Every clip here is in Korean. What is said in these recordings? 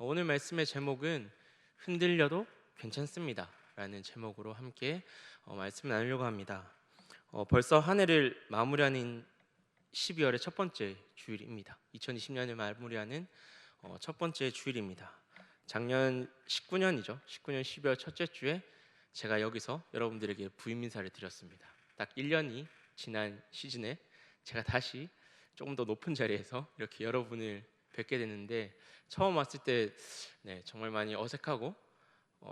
오늘 말씀의 제목은 흔들려도 괜찮습니다 라는 제목으로 함께 말씀을 나누려고 합니다. 벌써 한 해를 마무리하는 12월의 첫 번째 주일입니다. 2020년을 마무리하는 첫 번째 주일입니다. 작년 19년이죠. 19년 12월 첫째 주에 제가 여기서 여러분들에게 부임 인사를 드렸습니다. 딱 1년이 지난 시즌에 제가 다시 조금 더 높은 자리에서 이렇게 여러분을 뵙게 됐는데, 처음 왔을 때 정말 많이 어색하고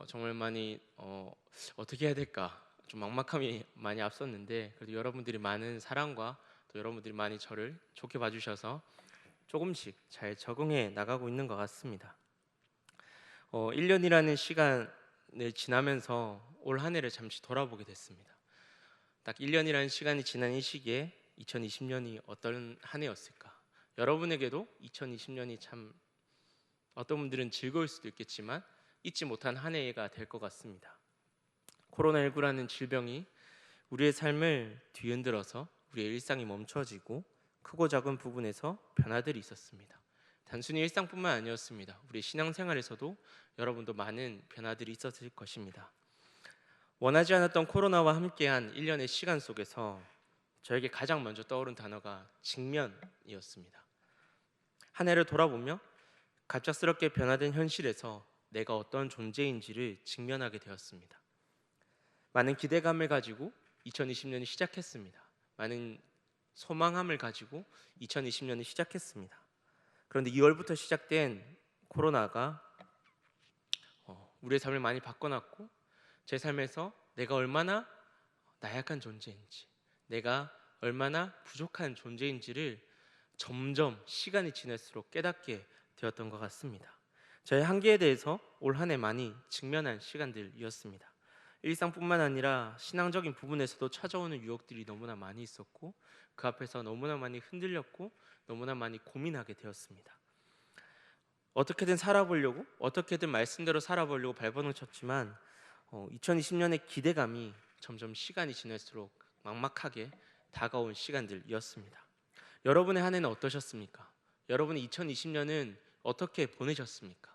정말 많이 어떻게 해야 될까 좀 막막함이 많이 앞섰는데, 그래도 여러분들이 많은 사랑과 또 여러분들이 많이 저를 좋게 봐주셔서 조금씩 잘 적응해 나가고 있는 것 같습니다. 1년이라는 시간을 지나면서 올 한 해를 잠시 돌아보게 됐습니다. 딱 1년이라는 시간이 지난 이 시기에 2020년이 어떤 한 해였을까? 여러분에게도 2020년이 참 어떤 분들은 즐거울 수도 있겠지만 잊지 못한 한 해가 될 것 같습니다. 코로나19라는 질병이 우리의 삶을 뒤흔들어서 우리의 일상이 멈춰지고 크고 작은 부분에서 변화들이 있었습니다. 단순히 일상뿐만 아니었습니다. 우리 신앙생활에서도 여러분도 많은 변화들이 있었을 것입니다. 원하지 않았던 코로나와 함께한 1년의 시간 속에서 저에게 가장 먼저 떠오른 단어가 직면이었습니다. 한 해를 돌아보며 갑작스럽게 변화된 현실에서 내가 어떤 존재인지를 직면하게 되었습니다. 많은 기대감을 가지고 2020년이 시작했습니다. 많은 소망함을 가지고 2020년이 시작했습니다. 그런데 2월부터 시작된 코로나가 우리의 삶을 많이 바꿔놨고, 제 삶에서 내가 얼마나 나약한 존재인지, 내가 얼마나 부족한 존재인지를 점점 시간이 지날수록 깨닫게 되었던 것 같습니다. 저의 한계에 대해서 올 한 해 많이 직면한 시간들이었습니다. 일상뿐만 아니라 신앙적인 부분에서도 찾아오는 유혹들이 너무나 많이 있었고, 그 앞에서 너무나 많이 흔들렸고 너무나 많이 고민하게 되었습니다. 어떻게든 살아보려고, 어떻게든 말씀대로 살아보려고 발버둥 쳤지만 2020년의 기대감이 점점 시간이 지날수록 막막하게 다가온 시간들이었습니다. 여러분의 한 해는 어떠셨습니까? 여러분의 2020년은 어떻게 보내셨습니까?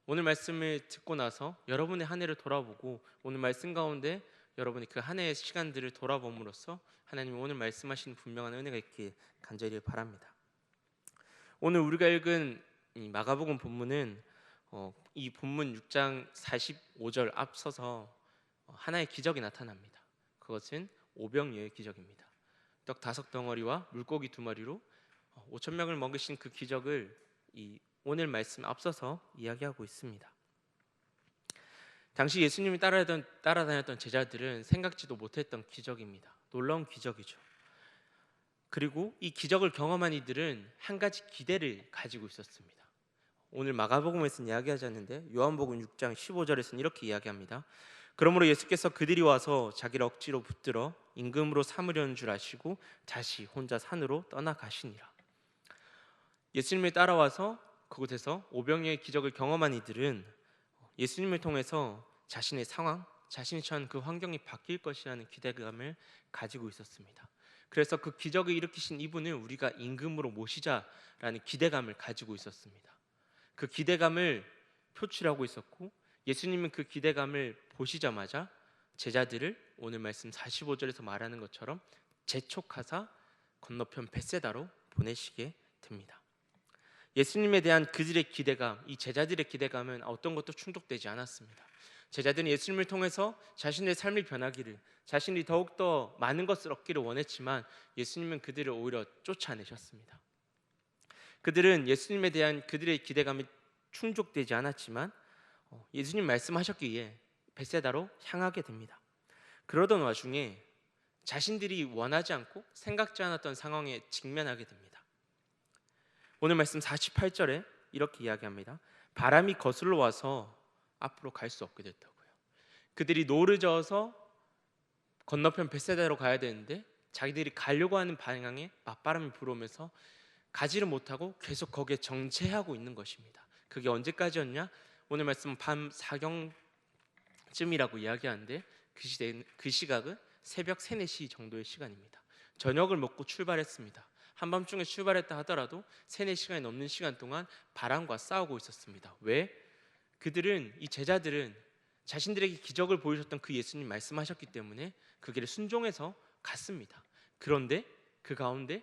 오늘 말씀을 듣고 나서 여러분의 한 해를 돌아보고, 오늘 말씀 가운데 여러분이 그 한 해의 시간들을 돌아봄으로써 하나님이 오늘 말씀하시는 분명한 은혜가 있길 간절히 바랍니다. 오늘 우리가 읽은 이 마가복음 본문은 이 본문 6장 45절 앞서서 하나의 기적이 나타납니다. 그것은 오병이어의 기적입니다. 떡 5덩어리와 물고기 2마리로 5천 명을 먹이신 그 기적을 이 오늘 말씀 앞서서 이야기하고 있습니다. 당시 예수님이 따라다녔던 제자들은 생각지도 못했던 기적입니다. 놀라운 기적이죠. 그리고 이 기적을 경험한 이들은 한 가지 기대를 가지고 있었습니다. 오늘 마가복음에서는 이야기하지 않는데 요한복음 6장 15절에서는 이렇게 이야기합니다. 그러므로 예수께서 그들이 와서 자기를 억지로 붙들어 임금으로 삼으려는 줄 아시고 다시 혼자 산으로 떠나가시니라. 예수님을 따라와서 그곳에서 오병이어의 기적을 경험한 이들은 예수님을 통해서 자신의 상황, 자신이 처한 그 환경이 바뀔 것이라는 기대감을 가지고 있었습니다. 그래서 그 기적을 일으키신 이분을 우리가 임금으로 모시자라는 기대감을 가지고 있었습니다. 그 기대감을 표출하고 있었고, 예수님은 그 기대감을 보시자마자 제자들을 오늘 말씀 45절에서 말하는 것처럼 재촉하사 건너편 벳세다로 보내시게 됩니다. 예수님에 대한 그들의 기대감, 이 제자들의 기대감은 어떤 것도 충족되지 않았습니다. 제자들은 예수님을 통해서 자신의 삶이 변하기를, 자신이 더욱더 많은 것을 얻기를 원했지만 예수님은 그들을 오히려 쫓아내셨습니다. 그들은 예수님에 대한 그들의 기대감이 충족되지 않았지만 예수님 말씀하셨기에 벳세다로 향하게 됩니다. 그러던 와중에 자신들이 원하지 않고 생각지 않았던 상황에 직면하게 됩니다. 오늘 말씀 48절에 이렇게 이야기합니다. 바람이 거슬러 와서 앞으로 갈 수 없게 됐다고요. 그들이 노를 저어서 건너편 벳세다로 가야 되는데 자기들이 가려고 하는 방향에 맞바람이 불어오면서 가지를 못하고 계속 거기에 정체하고 있는 것입니다. 그게 언제까지였냐? 오늘 말씀은 밤 4경쯤이라고 이야기하는데 그 시각은 새벽 3, 4시 정도의 시간입니다. 저녁을 먹고 출발했습니다. 한밤중에 출발했다 하더라도 3-4시간이 넘는 시간 동안 바람과 싸우고 있었습니다. 왜? 그들은, 이 제자들은 자신들에게 기적을 보여주셨던 그 예수님 말씀하셨기 때문에 그 길에 순종해서 갔습니다. 그런데 그 가운데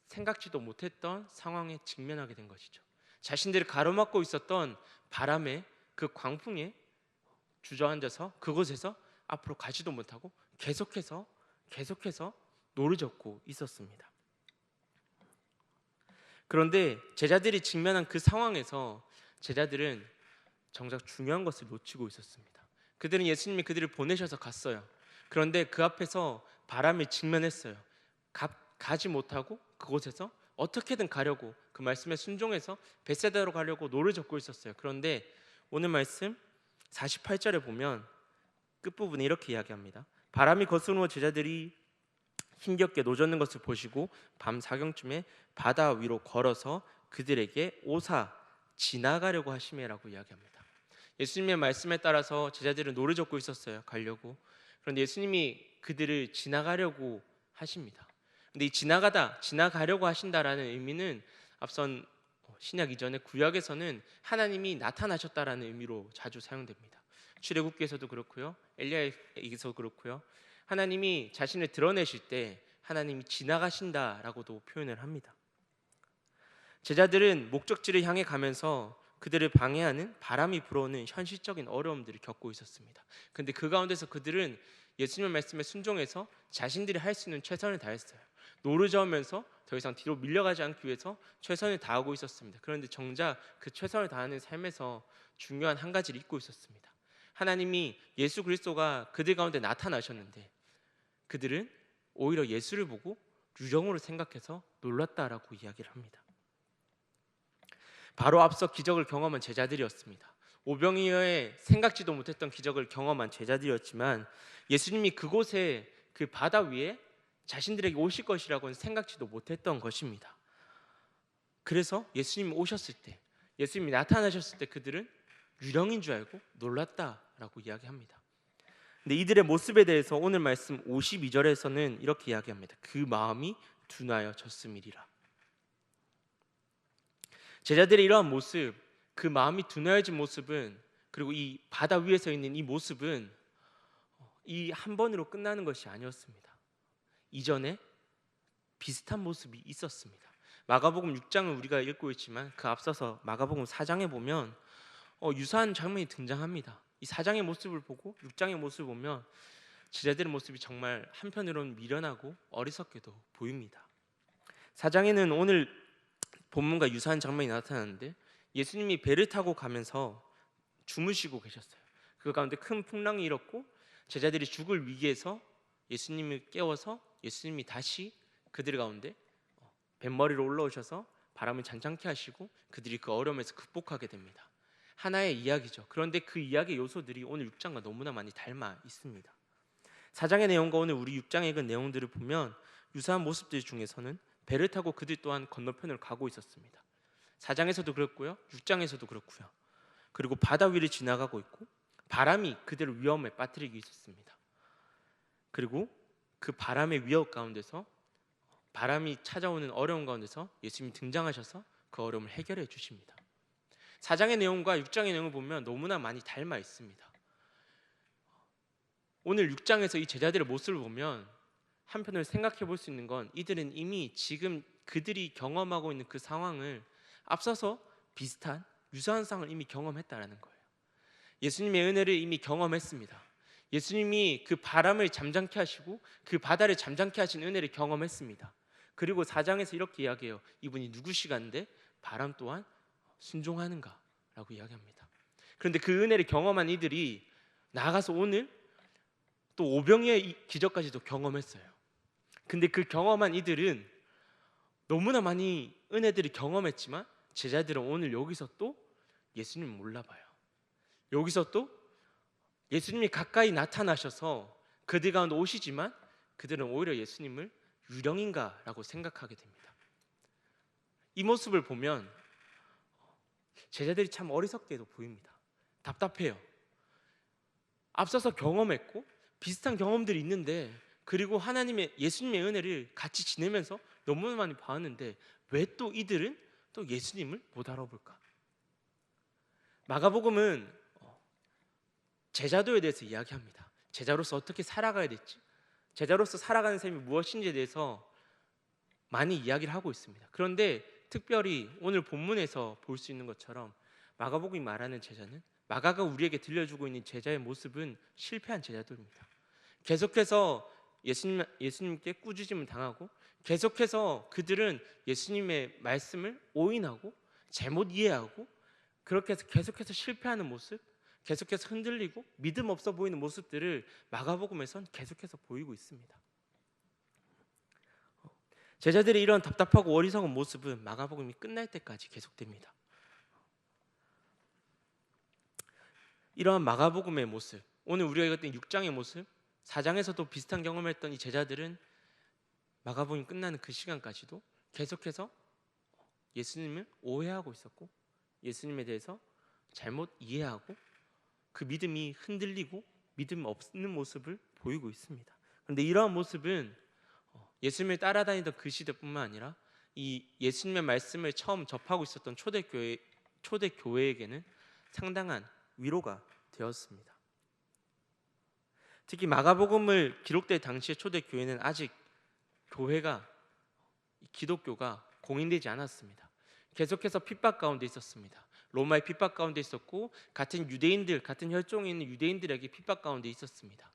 생각지도 못했던 상황에 직면하게 된 것이죠. 자신들이 가로막고 있었던 바람에, 그 광풍에 주저앉아서 그곳에서 앞으로 가지도 못하고 계속해서 노르젓고 있었습니다. 그런데 제자들이 직면한 그 상황에서 제자들은 정작 중요한 것을 놓치고 있었습니다. 그들은 예수님이 그들을 보내셔서 갔어요. 그런데 그 앞에서 바람에 직면했어요. 가지 못하고 그곳에서 어떻게든 가려고, 그 말씀에 순종해서 벳세다로 가려고 노를 젓고 있었어요. 그런데 오늘 말씀 48절에 보면 끝부분에 이렇게 이야기합니다. 바람이 거스르며 제자들이 힘겹게 노젓는 것을 보시고 밤 사경쯤에 바다 위로 걸어서 그들에게 오사 지나가려고 하시매라고 이야기합니다. 예수님의 말씀에 따라서 제자들은 노를 젓고 있었어요. 가려고. 그런데 예수님이 그들을 지나가려고 하십니다. 근데 이 지나가려고 하신다라는 의미는 앞선 신약 이전의 구약에서는 하나님이 나타나셨다라는 의미로 자주 사용됩니다. 출애굽기에서도 그렇고요, 엘리야에게서도 그렇고요. 하나님이 자신을 드러내실 때 하나님이 지나가신다라고도 표현을 합니다. 제자들은 목적지를 향해 가면서 그들을 방해하는 바람이 불어오는 현실적인 어려움들을 겪고 있었습니다. 근데 그 가운데서 그들은 예수님의 말씀에 순종해서 자신들이 할 수 있는 최선을 다했어요. 노르저으면서 더 이상 뒤로 밀려가지 않기 위해서 최선을 다하고 있었습니다. 그런데 정작 그 최선을 다하는 삶에서 중요한 한 가지를 잊고 있었습니다. 하나님이, 예수 그리스도가 그들 가운데 나타나셨는데 그들은 오히려 예수를 보고 유령으로 생각해서 놀랐다라고 이야기를 합니다. 바로 앞서 기적을 경험한 제자들이었습니다. 오병이어의 생각지도 못했던 기적을 경험한 제자들이었지만 예수님이 그곳에, 그 바다 위에 자신들에게 오실 것이라고는 생각지도 못했던 것입니다. 그래서 예수님이 오셨을 때, 예수님이 나타나셨을 때 그들은 유령인 줄 알고 놀랐다라고 이야기합니다. 근데 이들의 모습에 대해서 오늘 말씀 52절에서는 이렇게 이야기합니다. 그 마음이 둔하여 졌음이리라. 제자들의 이러한 모습, 그 마음이 둔하여진 모습은, 그리고 이 바다 위에서 있는 이 모습은 이 한 번으로 끝나는 것이 아니었습니다. 이전에 비슷한 모습이 있었습니다. 마가복음 6장을 우리가 읽고 있지만 그 앞서서 마가복음 4장에 보면 유사한 장면이 등장합니다. 이 4장의 모습을 보고 6장의 모습을 보면 제자들의 모습이 정말 한편으로는 미련하고 어리석게도 보입니다. 4장에는 오늘 본문과 유사한 장면이 나타나는데 예수님이 배를 타고 가면서 주무시고 계셨어요. 그 가운데 큰 풍랑이 일었고 제자들이 죽을 위기에서 예수님을 깨워서 예수님이 다시 그들 가운데 뱃머리로 올라오셔서 바람을 잔잔케 하시고 그들이 그 어려움에서 극복하게 됩니다. 하나의 이야기죠. 그런데 그 이야기의 요소들이 오늘 6장과 너무나 많이 닮아 있습니다. 4장의 내용과 오늘 우리 6장에 읽은 내용들을 보면 유사한 모습들 중에서는 배를 타고 그들 또한 건너편을 가고 있었습니다. 4장에서도 그렇고요, 6장에서도 그렇고요. 그리고 바다 위를 지나가고 있고 바람이 그들을 위험에 빠뜨리고 있었습니다. 그리고 그 바람의 위협 가운데서, 바람이 찾아오는 어려움 가운데서 예수님이 등장하셔서 그 어려움을 해결해 주십니다. 4장의 내용과 6장의 내용을 보면 너무나 많이 닮아 있습니다. 오늘 6장에서 이 제자들의 모습을 보면 한편으로 생각해 볼 수 있는 건 이들은 이미 지금 그들이 경험하고 있는 그 상황을 앞서서 비슷한 유사한 상황을 이미 경험했다라는 거예요. 예수님의 은혜를 이미 경험했습니다. 예수님이 그 바람을 잠잠케 하시고 그 바다를 잠잠케 하신 은혜를 경험했습니다. 그리고 4장에서 이렇게 이야기해요. 이분이 누구시간데 바람 또한 순종하는가라고 이야기합니다. 그런데 그 은혜를 경험한 이들이 나아가서 오늘 또 오병이의 기적까지도 경험했어요. 근데 그 경험한 이들은 너무나 많이 은혜들을 경험했지만 제자들은 오늘 여기서 또 예수님을 몰라봐요. 여기서 또 예수님이 가까이 나타나셔서 그들 가운데 오시지만 그들은 오히려 예수님을 유령인가라고 생각하게 됩니다. 이 모습을 보면 제자들이 참 어리석게도 보입니다. 답답해요. 앞서서 경험했고 비슷한 경험들이 있는데, 그리고 예수님의 은혜를 같이 지내면서 너무 많이 봤는데 왜 또 이들은 또 예수님을 못 알아볼까? 마가복음은 제자도에 대해서 이야기합니다. 제자로서 어떻게 살아가야 될지, 제자로서 살아가는 삶이 무엇인지에 대해서 많이 이야기를 하고 있습니다. 그런데 특별히 오늘 본문에서 볼 수 있는 것처럼 마가복음이 말하는 제자는, 마가가 우리에게 들려주고 있는 제자의 모습은 실패한 제자들입니다. 계속해서 예수님께 꾸짖음을 당하고, 계속해서 그들은 예수님의 말씀을 오인하고 잘못 이해하고, 그렇게 해서 계속해서 실패하는 모습, 계속해서 흔들리고 믿음 없어 보이는 모습들을 마가복음에선 계속해서 보이고 있습니다. 제자들의 이런 답답하고 어리석은 모습은 마가복음이 끝날 때까지 계속됩니다. 이러한 마가복음의 모습, 오늘 우리가 읽었던 6장의 모습, 4장에서도 비슷한 경험을 했던 이 제자들은 마가복음이 끝나는 그 시간까지도 계속해서 예수님을 오해하고 있었고, 예수님에 대해서 잘못 이해하고, 그 믿음이 흔들리고 믿음 없는 모습을 보이고 있습니다. 그런데 이러한 모습은 예수님을 따라다니던 그 시대뿐만 아니라 이 예수님의 말씀을 처음 접하고 있었던 초대교회에게는 상당한 위로가 되었습니다. 특히 마가복음을 기록될 당시의 초대교회는 아직 교회가, 기독교가 공인되지 않았습니다. 계속해서 핍박 가운데 있었습니다. 로마의 핍박 가운데 있었고, 같은 유대인들, 같은 혈종에 있는 유대인들에게 핍박 가운데 있었습니다.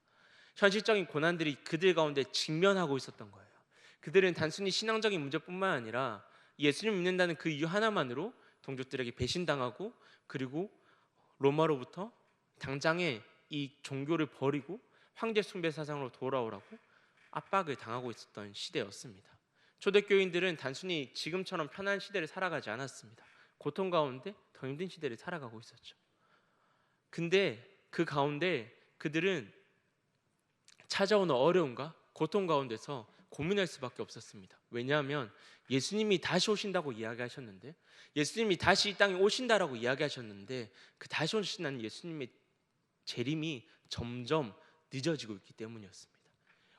현실적인 고난들이 그들 가운데 직면하고 있었던 거예요. 그들은 단순히 신앙적인 문제뿐만 아니라 예수님을 믿는다는 그 이유 하나만으로 동족들에게 배신당하고, 그리고 로마로부터 당장에 이 종교를 버리고 황제 숭배 사상으로 돌아오라고 압박을 당하고 있었던 시대였습니다. 초대교인들은 단순히 지금처럼 편한 시대를 살아가지 않았습니다. 고통 가운데 더 힘든 시대를 살아가고 있었죠. 근데 그 가운데 그들은 찾아오는 어려움과 고통 가운데서 고민할 수밖에 없었습니다. 왜냐하면 예수님이 다시 오신다고 이야기하셨는데, 예수님이 다시 이 땅에 오신다라고 이야기하셨는데, 그 다시 오신다는 예수님의 재림이 점점 늦어지고 있기 때문이었습니다.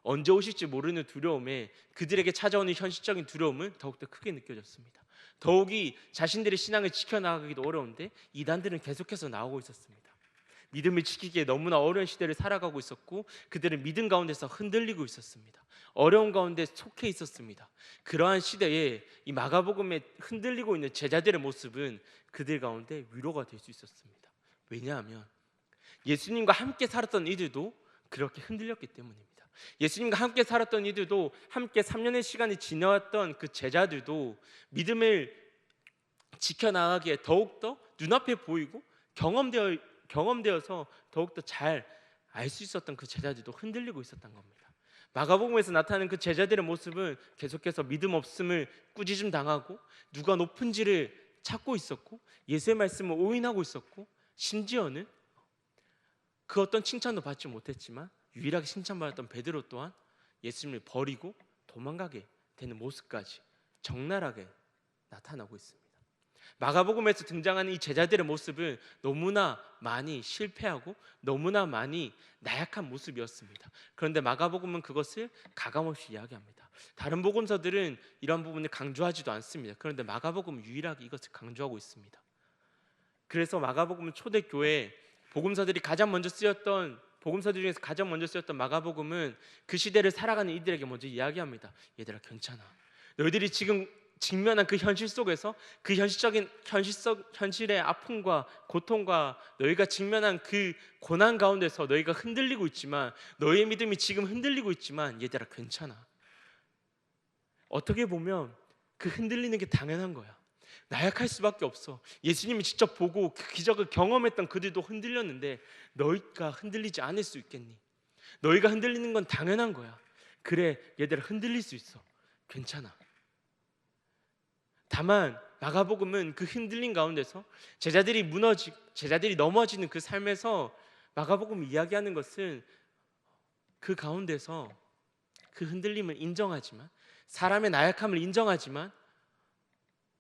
언제 오실지 모르는 두려움에 그들에게 찾아오는 현실적인 두려움은 더욱더 크게 느껴졌습니다. 더욱이 자신들의 신앙을 지켜나가기도 어려운데 이단들은 계속해서 나오고 있었습니다. 믿음을 지키기에 너무나 어려운 시대를 살아가고 있었고, 그들은 믿음 가운데서 흔들리고 있었습니다. 어려운 가운데 속해 있었습니다. 그러한 시대에 이 마가복음에 흔들리고 있는 제자들의 모습은 그들 가운데 위로가 될 수 있었습니다. 왜냐하면 예수님과 함께 살았던 이들도 그렇게 흔들렸기 때문입니다. 예수님과 함께 살았던 이들도, 함께 3년의 시간이 지나왔던 그 제자들도 믿음을 지켜나가기에 더욱더 눈앞에 보이고 경험되어서 더욱더 잘 알 수 있었던 그 제자들도 흔들리고 있었던 겁니다. 마가복음에서 나타나는 그 제자들의 모습은 계속해서 믿음 없음을 꾸짖음 당하고, 누가 높은지를 찾고 있었고, 예수의 말씀을 오인하고 있었고, 심지어는 그 어떤 칭찬도 받지 못했지만 유일하게 칭찬받았던 베드로 또한 예수님을 버리고 도망가게 되는 모습까지 적나라하게 나타나고 있습니다. 마가복음에서 등장하는 이 제자들의 모습은 너무나 많이 실패하고 너무나 많이 나약한 모습이었습니다. 그런데 마가복음은 그것을 가감없이 이야기합니다. 다른 복음서들은 이런 부분을 강조하지도 않습니다. 그런데 마가복음은 유일하게 이것을 강조하고 있습니다. 그래서 마가복음은 초대교회 복음서들이 가장 먼저 쓰였던, 복음서들 중에서 가장 먼저 쓰였던 마가복음은 그 시대를 살아가는 이들에게 먼저 이야기합니다. 얘들아, 괜찮아. 너희들이 지금 직면한 그 현실 속에서, 그 현실의 아픔과 고통과 너희가 직면한 그 고난 가운데서 너희가 흔들리고 있지만, 너희의 믿음이 지금 흔들리고 있지만 얘들아, 괜찮아. 어떻게 보면 그 흔들리는 게 당연한 거야. 나약할 수밖에 없어. 예수님이 직접 보고 그 기적을 경험했던 그들도 흔들렸는데 너희가 흔들리지 않을 수 있겠니? 너희가 흔들리는 건 당연한 거야. 그래, 얘들아, 흔들릴 수 있어. 괜찮아. 다만 마가복음은 그 흔들림 가운데서 제자들이 넘어지는 그 삶에서 마가복음이 이야기하는 것은 그 가운데서 그 흔들림을 인정하지만, 사람의 나약함을 인정하지만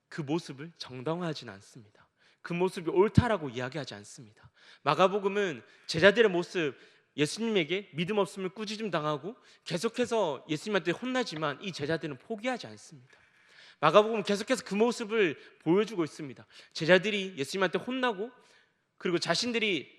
그 모습을 정당화하지는 않습니다. 그 모습이 옳다라고 이야기하지 않습니다. 마가복음은 제자들의 모습, 예수님에게 믿음 없음을 꾸짖음 당하고 계속해서 예수님한테 혼나지만 이 제자들은 포기하지 않습니다. 마가복음 계속해서 그 모습을 보여주고 있습니다. 제자들이 예수님한테 혼나고 그리고 자신들이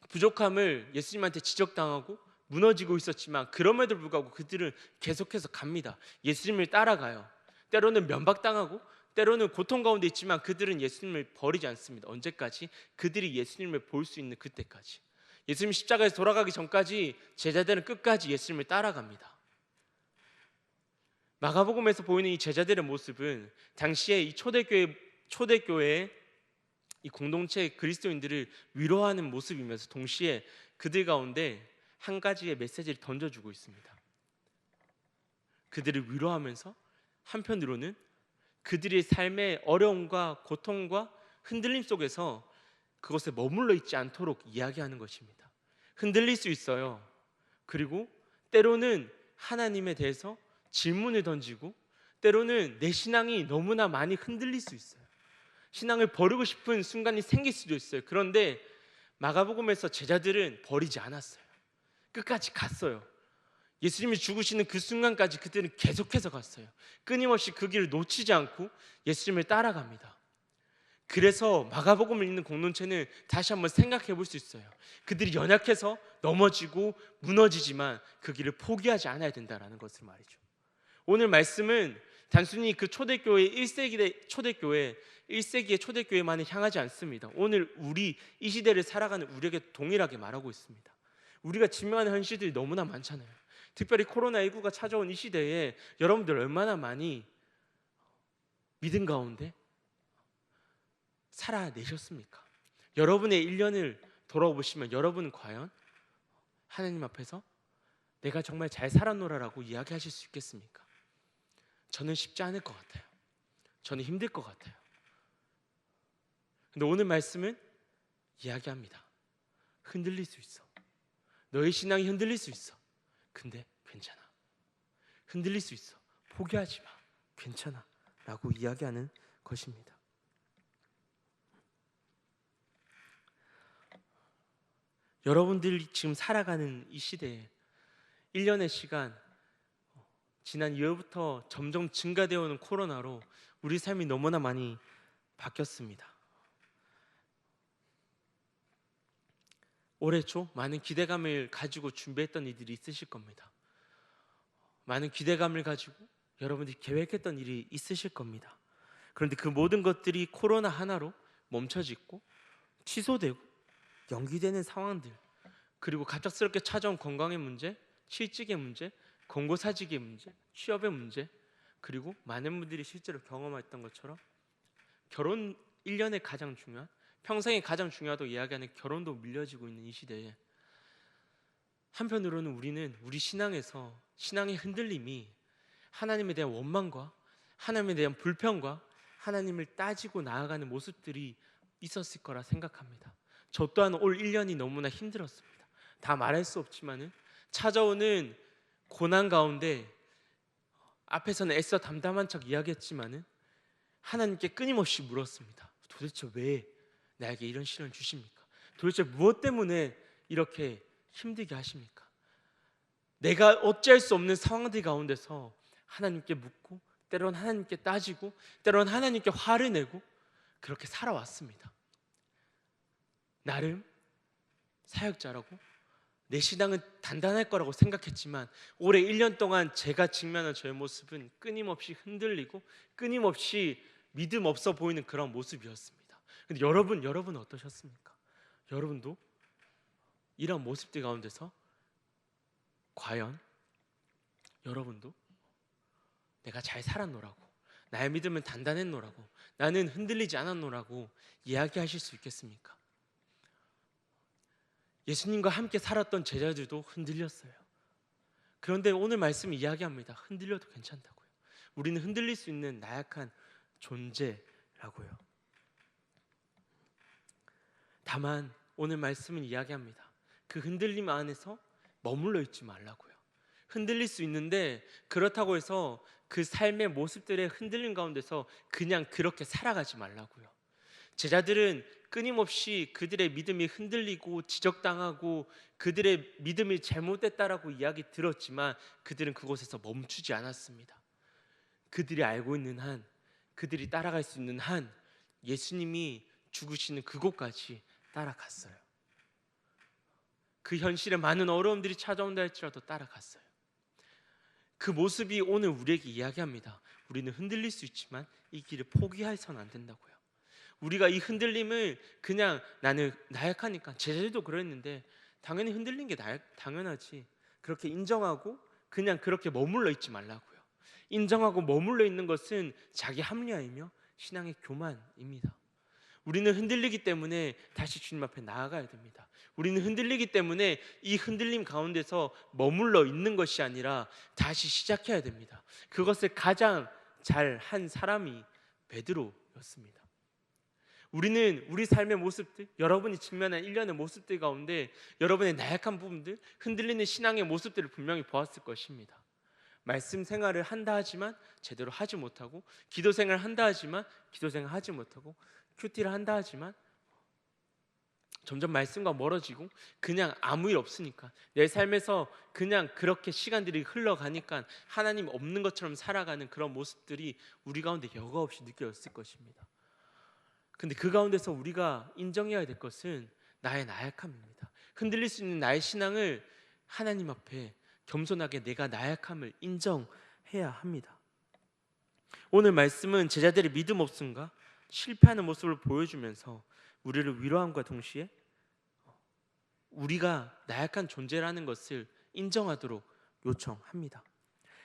부족함을 예수님한테 지적당하고 무너지고 있었지만 그럼에도 불구하고 그들은 계속해서 갑니다. 예수님을 따라가요. 때로는 면박당하고 때로는 고통 가운데 있지만 그들은 예수님을 버리지 않습니다. 언제까지? 그들이 예수님을 볼 수 있는 그때까지. 예수님 십자가에서 돌아가기 전까지 제자들은 끝까지 예수님을 따라갑니다. 마가복음에서 보이는 이 제자들의 모습은 당시에 이 초대교회의 이 공동체의 그리스도인들을 위로하는 모습이면서 동시에 그들 가운데 한 가지의 메시지를 던져주고 있습니다. 그들을 위로하면서 한편으로는 그들의 삶의 어려움과 고통과 흔들림 속에서 그것에 머물러 있지 않도록 이야기하는 것입니다. 흔들릴 수 있어요. 그리고 때로는 하나님에 대해서 질문을 던지고 때로는 내 신앙이 너무나 많이 흔들릴 수 있어요. 신앙을 버리고 싶은 순간이 생길 수도 있어요. 그런데 마가복음에서 제자들은 버리지 않았어요. 끝까지 갔어요. 예수님이 죽으시는 그 순간까지 그들은 계속해서 갔어요. 끊임없이 그 길을 놓치지 않고 예수님을 따라갑니다. 그래서 마가복음을 읽는 공동체는 다시 한번 생각해 볼 수 있어요. 그들이 연약해서 넘어지고 무너지지만 그 길을 포기하지 않아야 된다는 것을 말이죠. 오늘 말씀은 단순히 그 초대교회 1세기의 초대교회만을 향하지 않습니다. 오늘 우리 이 시대를 살아가는 우리에게 동일하게 말하고 있습니다. 우리가 직면하는 현실들이 너무나 많잖아요. 특별히 코로나19가 찾아온 이 시대에 여러분들 얼마나 많이 믿음 가운데 살아내셨습니까? 여러분의 1년을 돌아보시면 여러분은 과연 하나님 앞에서 내가 정말 잘 살았노라라고 이야기하실 수 있겠습니까? 저는 쉽지 않을 것 같아요. 저는 힘들 것 같아요. 근데 오늘 말씀은 이야기합니다. 흔들릴 수 있어. 너의 신앙이 흔들릴 수 있어. 근데 괜찮아. 흔들릴 수 있어. 포기하지 마. 괜찮아. 라고 이야기하는 것입니다. 여러분들이 지금 살아가는 이 시대에 1년의 시간, 지난 2월부터 점점 증가되어 오는 코로나로 우리 삶이 너무나 많이 바뀌었습니다. 올해 초 많은 기대감을 가지고 준비했던 이들이 있으실 겁니다. 많은 기대감을 가지고 여러분들이 계획했던 일이 있으실 겁니다. 그런데 그 모든 것들이 코로나 하나로 멈춰지고 취소되고 연기되는 상황들, 그리고 갑작스럽게 찾아온 건강의 문제, 실직의 문제, 권고사직의 문제, 취업의 문제, 그리고 많은 분들이 실제로 경험했던 것처럼 결혼 1년의 가장 중요한, 평생의 가장 중요하다고 이야기하는 결혼도 밀려지고 있는 이 시대에 한편으로는 우리는 우리 신앙에서 신앙의 흔들림이 하나님에 대한 원망과 하나님에 대한 불평과 하나님을 따지고 나아가는 모습들이 있었을 거라 생각합니다. 저 또한 올 1년이 너무나 힘들었습니다. 다 말할 수 없지만은 찾아오는 고난 가운데 앞에서는 애써 담담한 척 이야기했지만은 하나님께 끊임없이 물었습니다. 도대체 왜 나에게 이런 시련을 주십니까? 도대체 무엇 때문에 이렇게 힘들게 하십니까? 내가 어찌할 수 없는 상황들 가운데서 하나님께 묻고 때론 하나님께 따지고 때론 하나님께 화를 내고 그렇게 살아왔습니다. 나름 사역자라고 내 신앙은 단단할 거라고 생각했지만 올해 1년 동안 제가 직면한 저의 모습은 끊임없이 흔들리고 끊임없이 믿음 없어 보이는 그런 모습이었습니다. 근데 여러분 어떠셨습니까? 여러분도 이런 모습들 가운데서 과연 여러분도 내가 잘 살았노라고, 나의 믿음은 단단했노라고, 나는 흔들리지 않았노라고 이야기하실 수 있겠습니까? 예수님과 함께 살았던 제자들도 흔들렸어요. 그런데 오늘 말씀이 이야기합니다. 흔들려도 괜찮다고요. 우리는 흔들릴 수 있는 나약한 존재라고요. 다만 오늘 말씀은 이야기합니다. 그 흔들림 안에서 머물러 있지 말라고요. 흔들릴 수 있는데 그렇다고 해서 그 삶의 모습들의 흔들림 가운데서 그냥 그렇게 살아가지 말라고요. 제자들은 끊임없이 그들의 믿음이 흔들리고 지적당하고 그들의 믿음이 잘못됐다라고 이야기 들었지만 그들은 그곳에서 멈추지 않았습니다. 그들이 알고 있는 한, 그들이 따라갈 수 있는 한, 예수님이 죽으시는 그곳까지 따라갔어요. 그 현실에 많은 어려움들이 찾아온다 할지라도 따라갔어요. 그 모습이 오늘 우리에게 이야기합니다. 우리는 흔들릴 수 있지만 이 길을 포기해서는 안 된다고요. 우리가 이 흔들림을 그냥 나는 나약하니까, 제자들도 그랬는데 당연히 흔들린 게 당연하지, 그렇게 인정하고 그냥 그렇게 머물러 있지 말라고요. 인정하고 머물러 있는 것은 자기 합리화이며 신앙의 교만입니다. 우리는 흔들리기 때문에 다시 주님 앞에 나아가야 됩니다. 우리는 흔들리기 때문에 이 흔들림 가운데서 머물러 있는 것이 아니라 다시 시작해야 됩니다. 그것을 가장 잘 한 사람이 베드로였습니다. 우리는 우리 삶의 모습들, 여러분이 직면한 일련의 모습들 가운데 여러분의 나약한 부분들, 흔들리는 신앙의 모습들을 분명히 보았을 것입니다. 말씀 생활을 한다 하지만 제대로 하지 못하고, 기도 생활을 한다 하지만 기도 생활을 하지 못하고, 큐티를 한다 하지만 점점 말씀과 멀어지고 그냥 아무 일 없으니까, 내 삶에서 그냥 그렇게 시간들이 흘러가니까 하나님 없는 것처럼 살아가는 그런 모습들이 우리 가운데 여과 없이 느껴졌을 것입니다. 근데 그 가운데서 우리가 인정해야 될 것은 나의 나약함입니다. 흔들릴 수 있는 나의 신앙을 하나님 앞에 겸손하게 내가 나약함을 인정해야 합니다. 오늘 말씀은 제자들의 믿음 없음과 실패하는 모습을 보여주면서 우리를 위로함과 동시에 우리가 나약한 존재라는 것을 인정하도록 요청합니다.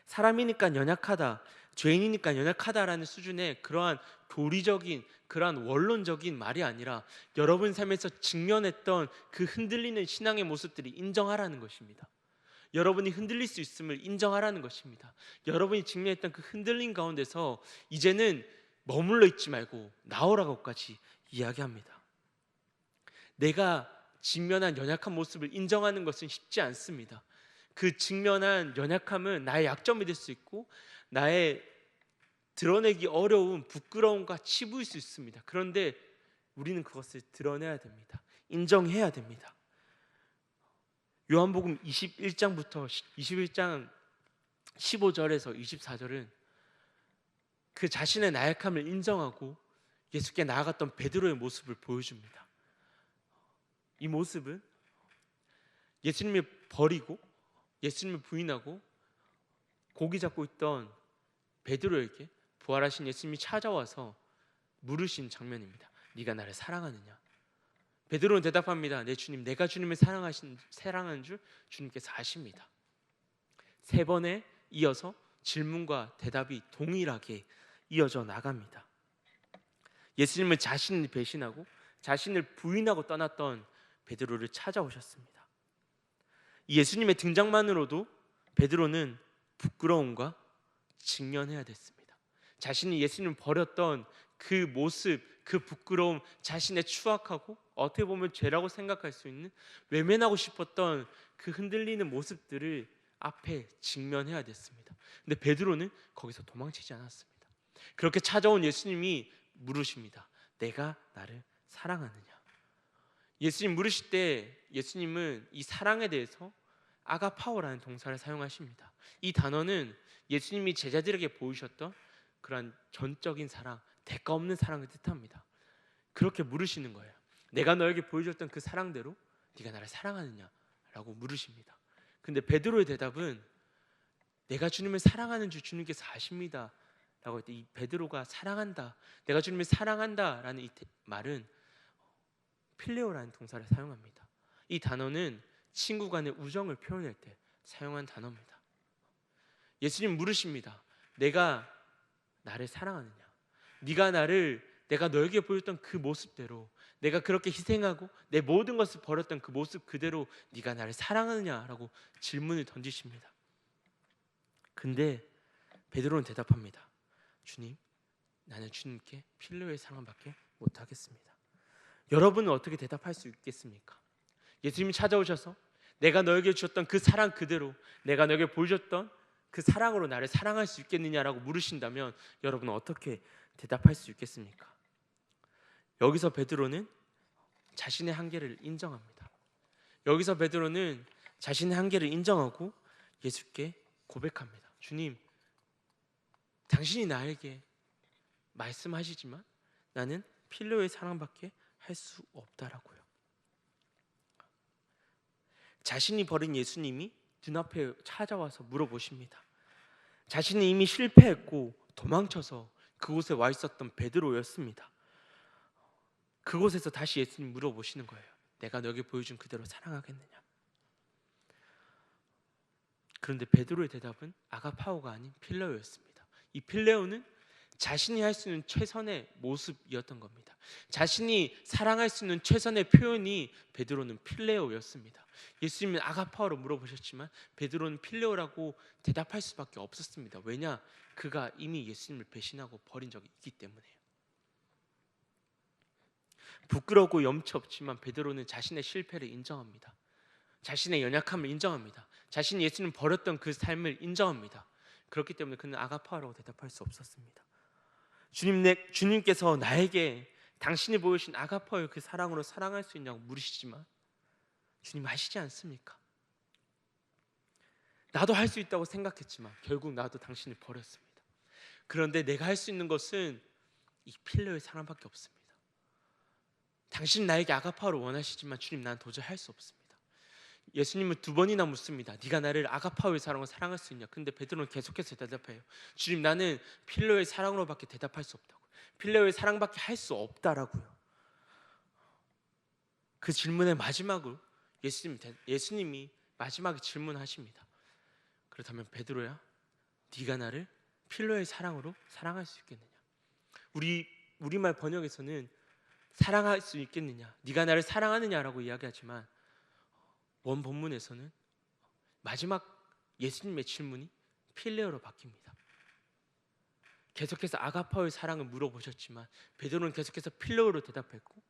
사람이니까 연약하다, 죄인이니까 연약하다라는 수준의 그러한 교리적인, 그러한 원론적인 말이 아니라 여러분 삶에서 직면했던 그 흔들리는 신앙의 모습들이 인정하라는 것입니다. 여러분이 흔들릴 수 있음을 인정하라는 것입니다. 여러분이 직면했던 그 흔들림 가운데서 이제는 머물러 있지 말고 나오라고까지 이야기합니다. 내가 직면한 연약한 모습을 인정하는 것은 쉽지 않습니다. 그 직면한 연약함은 나의 약점이 될 수 있고 나의 드러내기 어려운 부끄러움과 치부일 수 있습니다. 그런데 우리는 그것을 드러내야 됩니다. 인정해야 됩니다. 요한복음 21장부터 21장 15절에서 24절은 그 자신의 나약함을 인정하고 예수께 나아갔던 베드로의 모습을 보여줍니다. 이 모습은 예수님을 버리고 예수님을 부인하고 고기 잡고 있던 베드로에게 부활하신 예수님이 찾아와서 물으신 장면입니다. 네가 나를 사랑하느냐? 베드로는 대답합니다. 네 주님, 내가 주님을 사랑하는 줄 주님께서 아십니다. 3번에 이어서 질문과 대답이 동일하게 이어져 나갑니다. 예수님을 자신을 배신하고 자신을 부인하고 떠났던 베드로를 찾아오셨습니다. 이 예수님의 등장만으로도 베드로는 부끄러움과 직면해야 됐습니다. 자신이 예수님을 버렸던 그 모습, 그 부끄러움, 자신의 추악하고 어떻게 보면 죄라고 생각할 수 있는, 외면하고 싶었던 그 흔들리는 모습들을 앞에 직면해야 됐습니다. 근데 베드로는 거기서 도망치지 않았습니다. 그렇게 찾아온 예수님이 물으십니다. 내가 나를 사랑하느냐? 예수님 물으실 때 예수님은 이 사랑에 대해서 아가파오라는 동사를 사용하십니다. 이 단어는 예수님이 제자들에게 보이셨던 그런 전적인 사랑, 대가 없는 사랑을 뜻합니다. 그렇게 물으시는 거예요. 내가 너에게 보여줬던 그 사랑대로 네가 나를 사랑하느냐? 라고 물으십니다. 근데 베드로의 대답은 내가 주님을 사랑하는 줄 주님께서 아십니다 라고 할 때 이 베드로가 사랑한다, 내가 주님을 사랑한다 라는 이 말은 필레오라는 동사를 사용합니다. 이 단어는 친구 간의 우정을 표현할 때 사용한 단어입니다. 예수님 물으십니다. 내가 나를 사랑하느냐? 내가 너에게 보였던 그 모습대로, 내가 그렇게 희생하고 내 모든 것을 버렸던 그 모습 그대로 네가 나를 사랑하느냐라고 질문을 던지십니다. 근데 베드로는 대답합니다. 주님, 나는 주님께 필레오의 사랑밖에 못하겠습니다. 여러분은 어떻게 대답할 수 있겠습니까? 예수님이 찾아오셔서 내가 너에게 주었던 그 사랑 그대로, 내가 너에게 보여줬던 그 사랑으로 나를 사랑할 수 있겠느냐라고 물으신다면 여러분은 어떻게 대답할 수 있겠습니까? 여기서 베드로는 자신의 한계를 인정합니다. 여기서 베드로는 자신의 한계를 인정하고 예수께 고백합니다. 주님, 당신이 나에게 말씀하시지만 나는 필로의 사랑밖에 할 수 없다라고요. 자신이 버린 예수님이 눈앞에 찾아와서 물어보십니다. 자신이 이미 실패했고 도망쳐서 그곳에 와 있었던 베드로였습니다. 그곳에서 다시 예수님 물어보시는 거예요. 내가 너에게 보여준 그대로 사랑하겠느냐? 그런데 베드로의 대답은 아가파오가 아닌 필레오였습니다. 이 필레오는 자신이 할 수 있는 최선의 모습이었던 겁니다. 자신이 사랑할 수 있는 최선의 표현이 베드로는 필레오였습니다. 예수님은 아가파오로 물어보셨지만 베드로는 필레오라고 대답할 수밖에 없었습니다. 왜냐? 그가 이미 예수님을 배신하고 버린 적이 있기 때문에요. 부끄럽고 염치 없지만 베드로는 자신의 실패를 인정합니다. 자신의 연약함을 인정합니다. 자신이 예수님을 버렸던 그 삶을 인정합니다. 그렇기 때문에 그는 아가파오라고 대답할 수 없었습니다. 주님께서 나에게 당신이 보여주신 아가파오의 그 사랑으로 사랑할 수 있냐고 물으시지만 주님 하시지 않습니까? 나도 할 수 있다고 생각했지만 결국 나도 당신을 버렸습니다. 그런데 내가 할 수 있는 것은 이 필레오의 사랑밖에 없습니다. 당신 나에게 아가파오를 원하시지만 주님, 난 도저히 할 수 없습니다. 예수님은 2번이나 묻습니다. 네가 나를 아가파오의 사랑으로 사랑할 수 있냐? 근데 베드로는 계속해서 대답해요. 주님, 나는 필레오의 사랑으로밖에 대답할 수 없다고. 필레오의 사랑밖에 할 수 없다라고요. 그 질문의 마지막으로 예수님이 마지막에 질문하십니다. 그렇다면 베드로야, 네가 나를 필레오의 사랑으로 사랑할 수 있겠느냐? 우리말 번역에서는 사랑할 수 있겠느냐, 네가 나를 사랑하느냐라고 이야기하지만 원 본문에서는 마지막 예수님의 질문이 필레오로 바뀝니다. 계속해서 아가파오의 사랑을 물어보셨지만 베드로는 계속해서 필레오로 대답했고,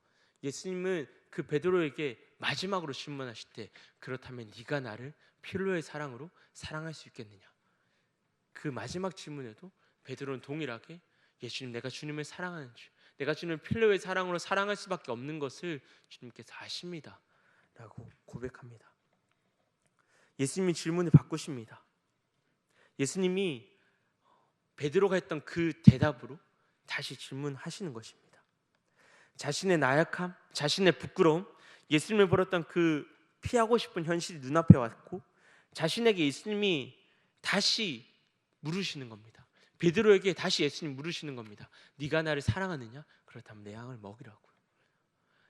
예수님은 그 베드로에게 마지막으로 질문하실 때 그렇다면 네가 나를 필레오의 사랑으로 사랑할 수 있겠느냐? 그 마지막 질문에도 베드로는 동일하게 예수님, 내가 주님을 사랑하는지, 내가 주님을 필레오의 사랑으로 사랑할 수밖에 없는 것을 주님께서 아십니다 라고 고백합니다. 예수님이 질문을 바꾸십니다. 예수님이 베드로가 했던 그 대답으로 다시 질문하시는 것입니다. 자신의 나약함, 자신의 부끄러움, 예수님을 버렸던 그 피하고 싶은 현실이 눈앞에 왔고 자신에게 예수님이 다시 물으시는 겁니다. 베드로에게 다시 예수님 물으시는 겁니다. 네가 나를 사랑하느냐? 그렇다면 내 양을 먹이라고요.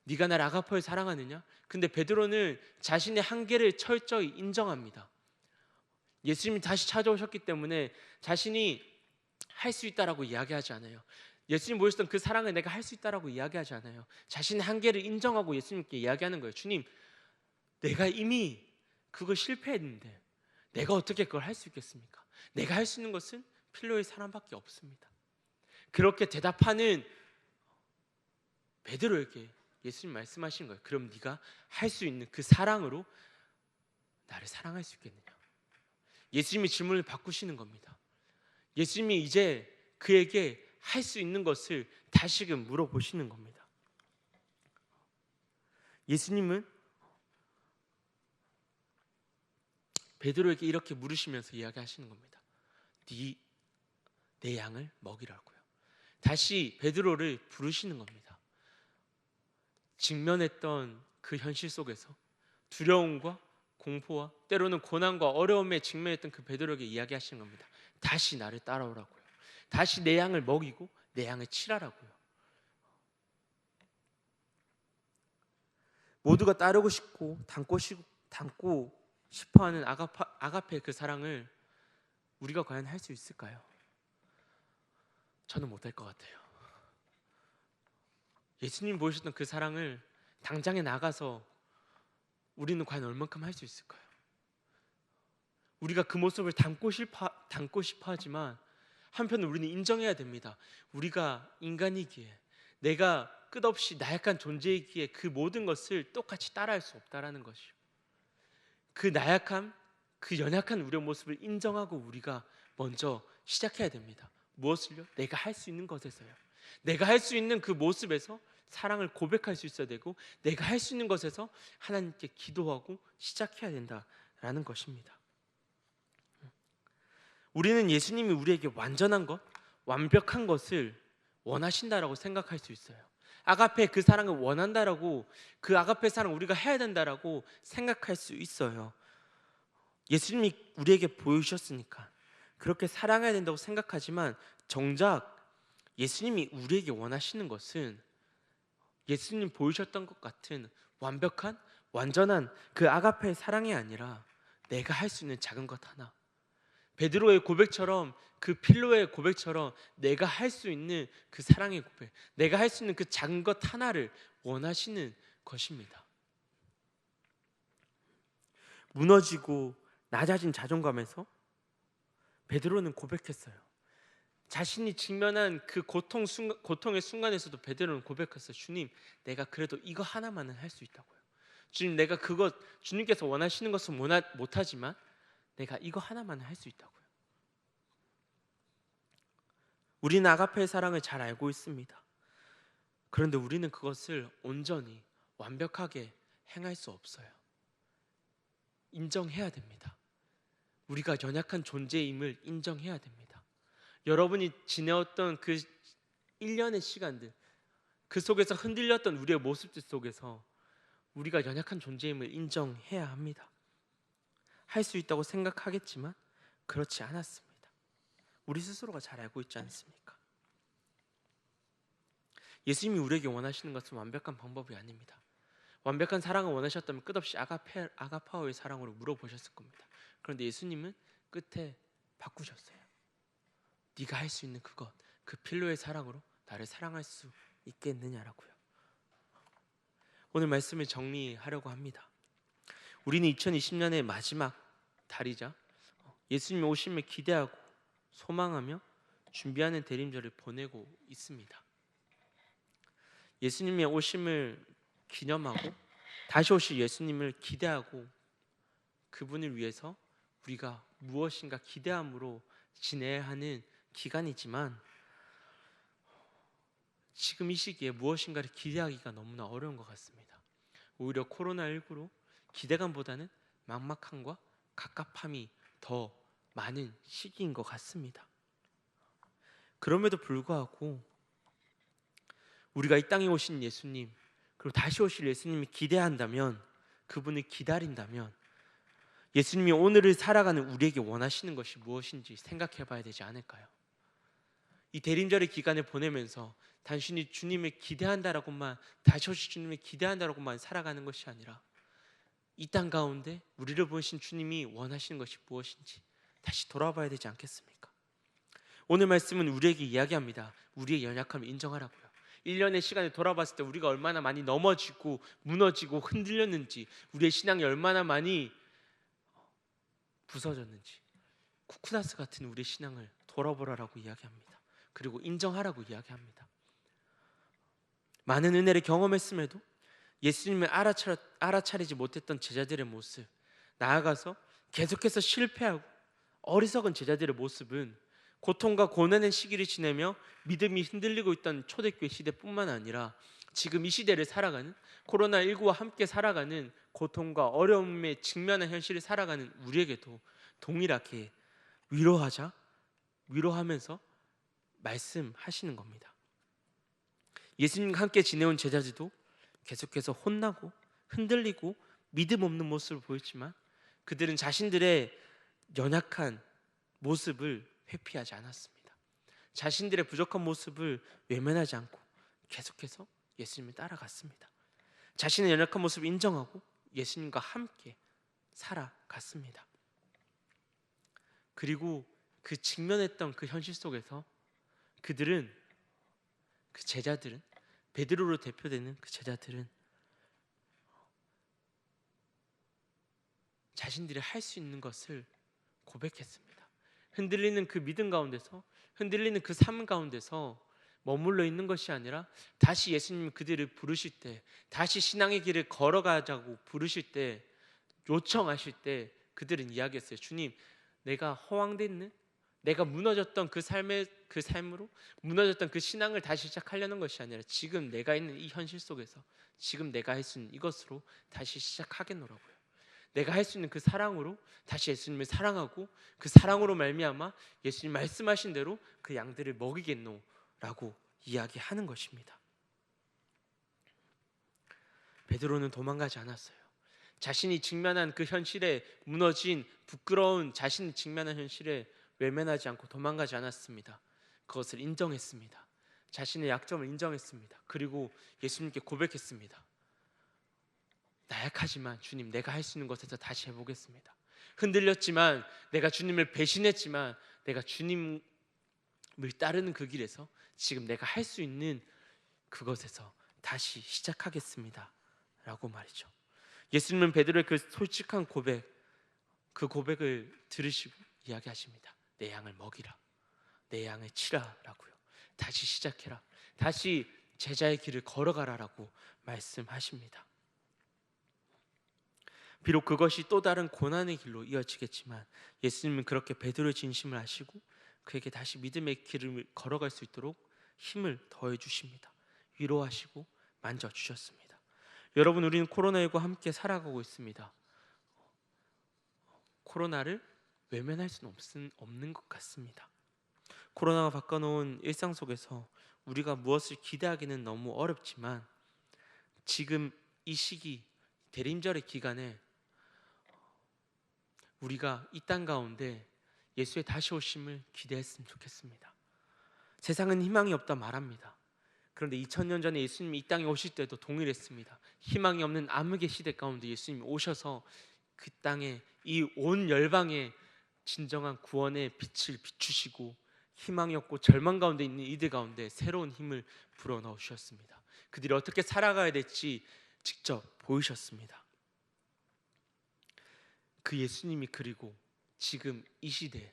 네가 나를 아가파오에 사랑하느냐? 근데 베드로는 자신의 한계를 철저히 인정합니다. 예수님이 다시 찾아오셨기 때문에 자신이 할 수 있다라고 이야기하지 않아요. 예수님 보여주셨던 그 사랑을 내가 할 수 있다라고 이야기하지 않아요. 자신의 한계를 인정하고 예수님께 이야기하는 거예요. 주님, 내가 이미 그거 실패했는데 내가 어떻게 그걸 할 수 있겠습니까? 내가 할 수 있는 것은 필레오의 사랑밖에 없습니다. 그렇게 대답하는 베드로에게 예수님 말씀하신 거예요. 그럼 네가 할 수 있는 그 사랑으로 나를 사랑할 수 있겠느냐? 예수님이 질문을 바꾸시는 겁니다. 예수님이 이제 그에게 할 수 있는 것을 다시금 물어보시는 겁니다. 예수님은 베드로에게 이렇게 물으시면서 이야기하시는 겁니다. 내 양을 먹이라고요. 다시 베드로를 부르시는 겁니다. 직면했던 그 현실 속에서 두려움과 공포와 때로는 고난과 어려움에 직면했던 그 베드로에게 이야기하시는 겁니다. 다시 나를 따라오라고요. 다시 내 양을 먹이고 내 양을 치라라고요. 모두가 따르고 싶고 닮고 싶어하는 아가페의 그 사랑을 우리가 과연 할 수 있을까요? 저는 못할 것 같아요. 예수님 보여주셨던 그 사랑을 당장에 나가서 우리는 과연 얼만큼 할 수 있을까요? 우리가 그 모습을 담고 싶어 하지만 한편으로 우리는 인정해야 됩니다. 우리가 인간이기에, 내가 끝없이 나약한 존재이기에 그 모든 것을 똑같이 따라할 수 없다라는 것이요. 그 나약함, 그 연약한 우리의 모습을 인정하고 우리가 먼저 시작해야 됩니다. 무엇을요? 내가 할 수 있는 것에서요. 내가 할 수 있는 그 모습에서 사랑을 고백할 수 있어야 되고, 내가 할 수 있는 것에서 하나님께 기도하고 시작해야 된다라는 것입니다. 우리는 예수님이 우리에게 완전한 것, 완벽한 것을 원하신다라고 생각할 수 있어요. 아가페 그 사랑을 원한다라고, 그 아가페 사랑 우리가 해야 된다라고 생각할 수 있어요. 예수님이 우리에게 보여주셨으니까 그렇게 사랑해야 된다고 생각하지만, 정작 예수님이 우리에게 원하시는 것은 예수님 보여주셨던 것 같은 완벽한, 완전한 그 아가페의 사랑이 아니라 내가 할 수 있는 작은 것 하나, 베드로의 고백처럼, 그 필로의 고백처럼 내가 할 수 있는 그 사랑의 고백, 내가 할 수 있는 그 작은 것 하나를 원하시는 것입니다. 무너지고 낮아진 자존감에서 베드로는 고백했어요. 자신이 직면한 그 고통의 순간에서도 베드로는 고백했어요. 주님, 내가 그래도 이거 하나만은 할 수 있다고요. 주님, 내가 그것, 주님께서 원하시는 것은 못하지만 내가 이거 하나만은 할 수 있다고요. 우리는 아가페의 사랑을 잘 알고 있습니다. 그런데 우리는 그것을 온전히 완벽하게 행할 수 없어요. 인정해야 됩니다. 우리가 연약한 존재임을 인정해야 됩니다. 여러분이 지내었던 그 1년의 시간들, 그 속에서 흔들렸던 우리의 모습들 속에서 우리가 연약한 존재임을 인정해야 합니다. 할 수 있다고 생각하겠지만 그렇지 않았습니다. 우리 스스로가 잘 알고 있지 않습니까? 예수님이 우리에게 원하시는 것은 완벽한 방법이 아닙니다. 완벽한 사랑을 원하셨다면 끝없이 아가파오의 사랑으로 물어보셨을 겁니다. 그런데 예수님은 끝에 바꾸셨어요. 네가 할 수 있는 그것, 그 필로의 사랑으로 나를 사랑할 수 있겠느냐라고요. 오늘 말씀을 정리하려고 합니다. 우리는 2020년의 마지막 달이자 예수님이 오심을 기대하고 소망하며 준비하는 대림절을 보내고 있습니다. 예수님의 오심을 기념하고 다시 오실 예수님을 기대하고 그분을 위해서 우리가 무엇인가 기대함으로 지내야 하는 기간이지만, 지금 이 시기에 무엇인가를 기대하기가 너무나 어려운 것 같습니다. 오히려 코로나19로 기대감보다는 막막함과 갑갑함이 더 많은 시기인 것 같습니다. 그럼에도 불구하고 우리가 이 땅에 오신 예수님, 그리고 다시 오실 예수님이 기대한다면, 그분을 기다린다면, 예수님이 오늘을 살아가는 우리에게 원하시는 것이 무엇인지 생각해 봐야 되지 않을까요? 이 대림절의 기간을 보내면서 단순히 주님을 기대한다라고만, 다시 오실 주님을 기대한다라고만 살아가는 것이 아니라 이 땅 가운데 우리를 보신 주님이 원하시는 것이 무엇인지 다시 돌아봐야 되지 않겠습니까? 오늘 말씀은 우리에게 이야기합니다. 우리의 연약함을 인정하라고요. 1년의 시간을 돌아봤을 때 우리가 얼마나 많이 넘어지고 무너지고 흔들렸는지, 우리의 신앙이 얼마나 많이 부서졌는지, 쿠쿠다스 같은 우리의 신앙을 돌아보라라고 이야기합니다. 그리고 인정하라고 이야기합니다. 많은 은혜를 경험했음에도 예수님을 알아차리지 못했던 제자들의 모습, 나아가서 계속해서 실패하고 어리석은 제자들의 모습은 고통과 고난의 시기를 지내며 믿음이 흔들리고 있던 초대교회 시대뿐만 아니라 지금 이 시대를 살아가는, 코로나19와 함께 살아가는 고통과 어려움에 직면한 현실을 살아가는 우리에게도 동일하게 위로하면서 말씀하시는 겁니다. 예수님과 함께 지내온 제자들도 계속해서 혼나고 흔들리고 믿음 없는 모습을 보였지만 그들은 자신들의 연약한 모습을 회피하지 않았습니다. 자신들의 부족한 모습을 외면하지 않고 계속해서 예수님을 따라갔습니다. 자신의 연약한 모습을 인정하고 예수님과 함께 살아갔습니다. 그리고 그 직면했던 그 현실 속에서 그 제자들은, 베드로로 대표되는 그 제자들은 자신들이 할 수 있는 것을 고백했습니다. 흔들리는 그 믿음 가운데서, 흔들리는 그 삶 가운데서 머물러 있는 것이 아니라 다시 예수님 그들을 부르실 때, 다시 신앙의 길을 걸어가자고 부르실 때, 요청하실 때 그들은 이야기했어요. 주님, 내가 허황됐는, 내가 무너졌던 그 삶으로 무너졌던 그 신앙을 다시 시작하려는 것이 아니라 지금 내가 있는 이 현실 속에서 지금 내가 할 수 있는 이것으로 다시 시작하겠노라고요. 내가 할 수 있는 그 사랑으로 다시 예수님을 사랑하고 그 사랑으로 말미암아 예수님 말씀하신 대로 그 양들을 먹이겠노라고 이야기하는 것입니다. 베드로는 도망가지 않았어요. 자신이 직면한 그 현실에 무너진 부끄러운 자신이 직면한 현실에 외면하지 않고 도망가지 않았습니다. 그것을 인정했습니다. 자신의 약점을 인정했습니다. 그리고 예수님께 고백했습니다. 나약하지만 주님, 내가 할 수 있는 것에서 다시 해보겠습니다. 흔들렸지만, 내가 주님을 배신했지만, 내가 주님을 따르는 그 길에서 지금 내가 할 수 있는 그것에서 다시 시작하겠습니다 라고 말이죠. 예수님은 베드로의 그 솔직한 고백, 그 고백을 들으시고 이야기하십니다. 내 양을 먹이라, 내 양을 치라 라고요. 다시 시작해라, 다시 제자의 길을 걸어가라라고 말씀하십니다. 비록 그것이 또 다른 고난의 길로 이어지겠지만 예수님은 그렇게 베드로의 진심을 아시고 그에게 다시 믿음의 길을 걸어갈 수 있도록 힘을 더해 주십니다. 위로하시고 만져주셨습니다. 여러분, 우리는 코로나19와 함께 살아가고 있습니다. 코로나를 외면할 수는 없는 것 같습니다. 코로나가 바꿔놓은 일상 속에서 우리가 무엇을 기대하기는 너무 어렵지만 지금 이 시기 대림절의 기간에 우리가 이 땅 가운데 예수의 다시 오심을 기대했으면 좋겠습니다. 세상은 희망이 없다 말합니다. 그런데 2000년 전에 예수님이 이 땅에 오실 때도 동일했습니다. 희망이 없는 암흑의 시대 가운데 예수님이 오셔서 그 땅에 이 온 열방에 진정한 구원의 빛을 비추시고 희망이 없고 절망 가운데 있는 이들 가운데 새로운 힘을 불어넣어 주셨습니다. 그들이 어떻게 살아가야 될지 직접 보이셨습니다. 그 예수님이 그리고 지금 이 시대에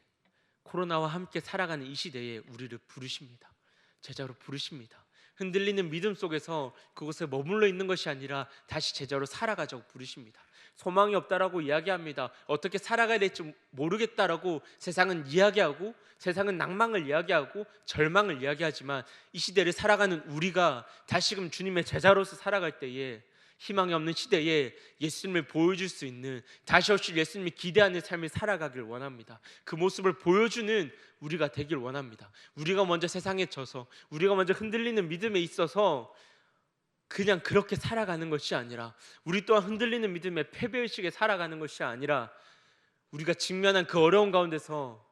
코로나와 함께 살아가는 이 시대에 우리를 부르십니다. 제자로 부르십니다. 흔들리는 믿음 속에서 그곳에 머물러 있는 것이 아니라 다시 제자로 살아가자고 부르십니다. 소망이 없다라고 이야기합니다. 어떻게 살아가야 될지 모르겠다라고 세상은 이야기하고 세상은 낭만을 이야기하고 절망을 이야기하지만 이 시대를 살아가는 우리가 다시금 주님의 제자로서 살아갈 때에 희망이 없는 시대에 예수님을 보여줄 수 있는 다시 오실 예수님이 기대하는 삶을 살아가길 원합니다. 그 모습을 보여주는 우리가 되길 원합니다. 우리가 먼저 세상에 져서 우리가 먼저 흔들리는 믿음에 있어서 그냥 그렇게 살아가는 것이 아니라 우리 또한 흔들리는 믿음의 패배의식에 살아가는 것이 아니라 우리가 직면한 그 어려운 가운데서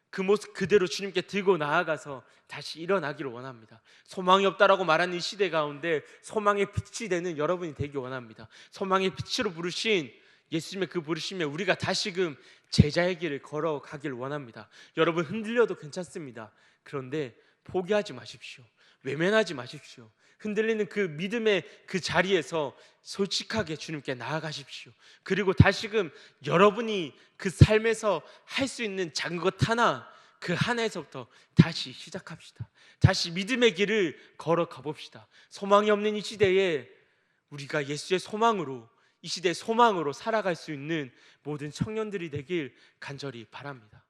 그 모습 그대로 주님께 들고 나아가서 다시 일어나기를 원합니다. 소망이 없다라고 말하는 이 시대 가운데 소망의 빛이 되는 여러분이 되기 원합니다. 소망의 빛으로 부르신 예수님의 그 부르심에 우리가 다시금 제자의 길을 걸어가길 원합니다. 여러분, 흔들려도 괜찮습니다. 그런데 포기하지 마십시오. 외면하지 마십시오. 흔들리는 그 믿음의 그 자리에서 솔직하게 주님께 나아가십시오. 그리고 다시금 여러분이 그 삶에서 할 수 있는 작은 것 하나, 그 하나에서부터 다시 시작합시다. 다시 믿음의 길을 걸어가 봅시다. 소망이 없는 이 시대에 우리가 예수의 소망으로, 이 시대의 소망으로 살아갈 수 있는 모든 청년들이 되길 간절히 바랍니다.